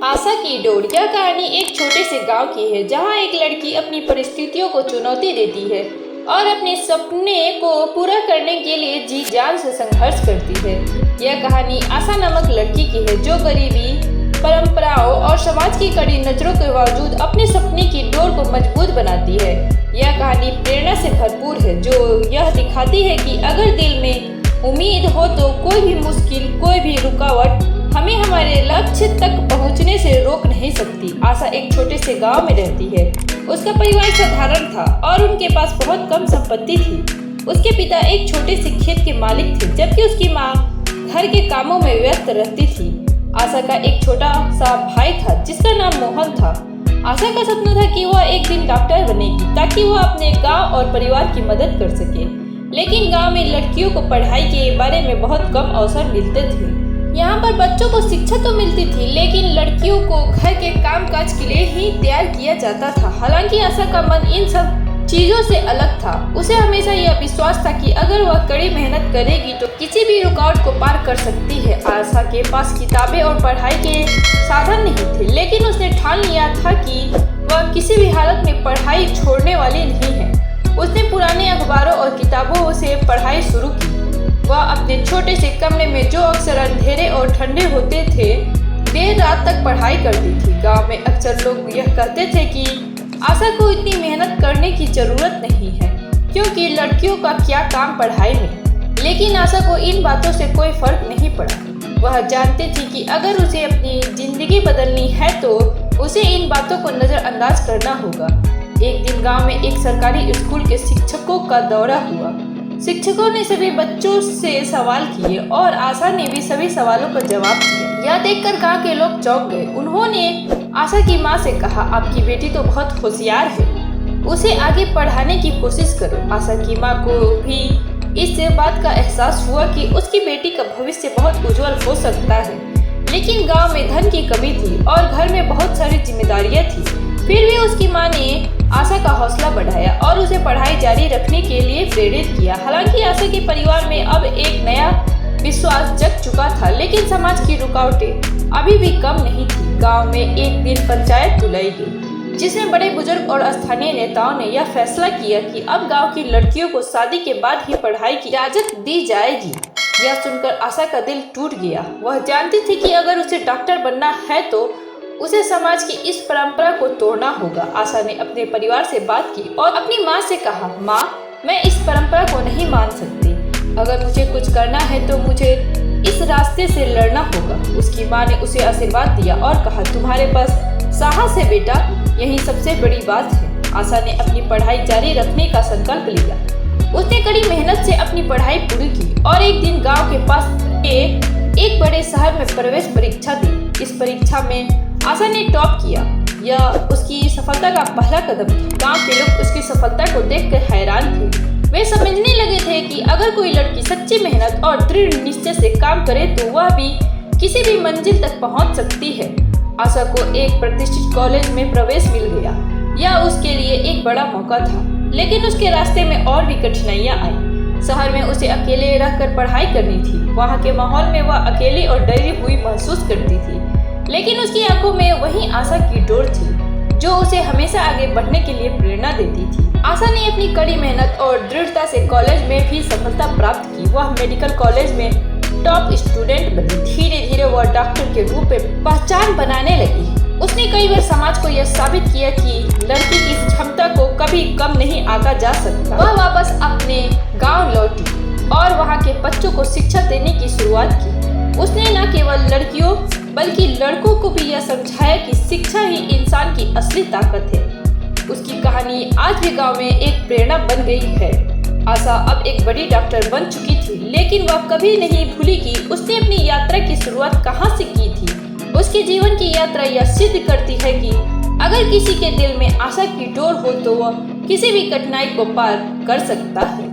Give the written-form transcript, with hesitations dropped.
आशा की डोर। यह कहानी एक छोटे से गांव की है जहां एक लड़की अपनी परिस्थितियों को चुनौती देती है और अपने सपने को पूरा करने के लिए जी जान से संघर्ष करती है। यह कहानी आशा नामक लड़की की है जो गरीबी, परंपराओं और समाज की कड़ी नजरों के बावजूद अपने सपने की डोर को मजबूत बनाती है। यह कहानी प्रेरणा से भरपूर है जो यह दिखाती है कि अगर दिल में उम्मीद हो तो कोई भी मुश्किल, कोई भी रुकावट हमें हमारे लक्ष्य तक पहुंचने से रोक नहीं सकती। आशा एक छोटे से गांव में रहती है। उसका परिवार साधारण था और उनके पास बहुत कम संपत्ति थी। उसके पिता एक छोटे से खेत के मालिक थे जबकि उसकी माँ घर के कामों में व्यस्त रहती थी। आशा का एक छोटा सा भाई था जिसका नाम मोहन था। आशा का सपना था कि वह एक दिन डॉक्टर बनेगी ताकि वह अपने गांव और परिवार की मदद कर सके। लेकिन गांव में लड़कियों को पढ़ाई के बारे में बहुत कम अवसर मिलते थे। यहाँ पर बच्चों को शिक्षा तो मिलती थी लेकिन लड़कियों को घर के कामकाज के लिए ही तैयार किया जाता था। हालांकि आशा का मन इन सब चीजों से अलग था। उसे हमेशा यह विश्वास था कि अगर वह कड़ी मेहनत करेगी तो किसी भी रुकावट को पार कर सकती है। आशा के पास किताबें और पढ़ाई के साधन नहीं थे लेकिन उसने ठान लिया था कि वह किसी भी हालत में पढ़ाई छोड़ने वाली नहीं है। उसने पुराने अखबारों और किताबों से पढ़ाई शुरू की। वह अपने छोटे से कमरे में जो अक्सर अंधेरे और ठंडे होते थे देर रात तक पढ़ाई करती थी। गांव में अक्सर लोग यह कहते थे कि आशा को इतनी मेहनत करने की जरूरत नहीं है क्योंकि लड़कियों का क्या काम पढ़ाई में। लेकिन आशा को इन बातों से कोई फर्क नहीं पड़ा। वह जानती थी कि अगर उसे अपनी जिंदगी बदलनी है तो उसे इन बातों को नजरअंदाज करना होगा। एक दिन गांव में एक सरकारी स्कूल के शिक्षकों का दौरा हुआ। शिक्षकों ने सभी बच्चों से सवाल किए और आशा ने भी सभी सवालों का जवाब दिया। यह देखकर गांव के लोग चौंक गए। उन्होंने आशा की मां से कहा, आपकी बेटी तो बहुत होशियार है, उसे आगे पढ़ाने की कोशिश करो। आशा की मां को भी इस बात का एहसास हुआ कि उसकी बेटी का भविष्य बहुत उज्जवल हो सकता है। लेकिन गाँव में धन की कमी थी और घर में बहुत सारी जिम्मेदारियां थी। फिर भी उसकी मां ने आशा का हौसला बढ़ाया और उसे पढ़ाई जारी रखने के लिए प्रेरित किया। हालांकि आशा के परिवार में अब एक नया विश्वास जग चुका था लेकिन समाज की रुकावटें अभी भी कम नहीं थी। गांव में एक दिन पंचायत बुलाई गई जिसमें बड़े बुजुर्ग और स्थानीय नेताओं ने यह फैसला किया कि अब गाँव की लड़कियों को शादी के बाद ही पढ़ाई की इजाजत दी जाएगी। यह सुनकर आशा का दिल टूट गया। वह जानती थी कि अगर उसे डॉक्टर बनना है तो उसे समाज की इस परंपरा को तोड़ना होगा। आशा ने अपने परिवार से बात की और अपनी माँ से कहा, माँ, मैं इस परंपरा को नहीं मान सकती। अगर मुझे कुछ करना है तो मुझे इस रास्ते से लड़ना होगा। उसकी माँ ने उसे आशीर्वाद दिया और कहा, तुम्हारे पास साहस है बेटा, यही सबसे बड़ी बात है। आशा ने अपनी पढ़ाई जारी रखने का संकल्प लिया। उसने कड़ी मेहनत से अपनी पढ़ाई पूरी की और एक दिन गाँव के पास एक बड़े शहर में प्रवेश परीक्षा दी। इस परीक्षा में आशा ने टॉप किया। यह उसकी सफलता का पहला कदम था। गांव के लोग उसकी सफलता को देखकर हैरान थे। वे समझने लगे थे कि अगर कोई लड़की सच्ची मेहनत और दृढ़ निश्चय से काम करे तो वह भी किसी भी मंजिल तक पहुंच सकती है। आशा को एक प्रतिष्ठित कॉलेज में प्रवेश मिल गया। यह उसके लिए एक बड़ा मौका था लेकिन उसके रास्ते में और भी कठिनाइयां आई। शहर में उसे अकेले रहकर पढ़ाई करनी थी। वहाँ के माहौल में वह अकेली और डरी हुई महसूस करती थी लेकिन उसकी आंखों में वही आशा की डोर थी जो उसे हमेशा आगे बढ़ने के लिए प्रेरणा देती थी। आशा ने अपनी कड़ी मेहनत और दृढ़ता से कॉलेज में भी सफलता प्राप्त की। वह मेडिकल कॉलेज में टॉप स्टूडेंट बनी। धीरे धीरे वह डॉक्टर के रूप में पहचान बनाने लगी। उसने कई बार समाज को यह साबित किया कि लड़की की क्षमता को कभी कम नहीं आंका जा सकता। वह वापस अपने गाँव लौटी और वहाँ के बच्चों को शिक्षा देने की शुरुआत की। उसने न केवल लड़कियों बल्कि लड़कों को भी यह समझाया कि शिक्षा ही इंसान की असली ताकत है। उसकी कहानी आज भी गांव में एक प्रेरणा बन गई है। आशा अब एक बड़ी डॉक्टर बन चुकी थी लेकिन वह कभी नहीं भूली कि उसने अपनी यात्रा की शुरुआत कहां से की थी। उसके जीवन की यात्रा यह सिद्ध करती है कि अगर किसी के दिल में आशा की डोर हो तो वह किसी भी कठिनाई को पार कर सकता है।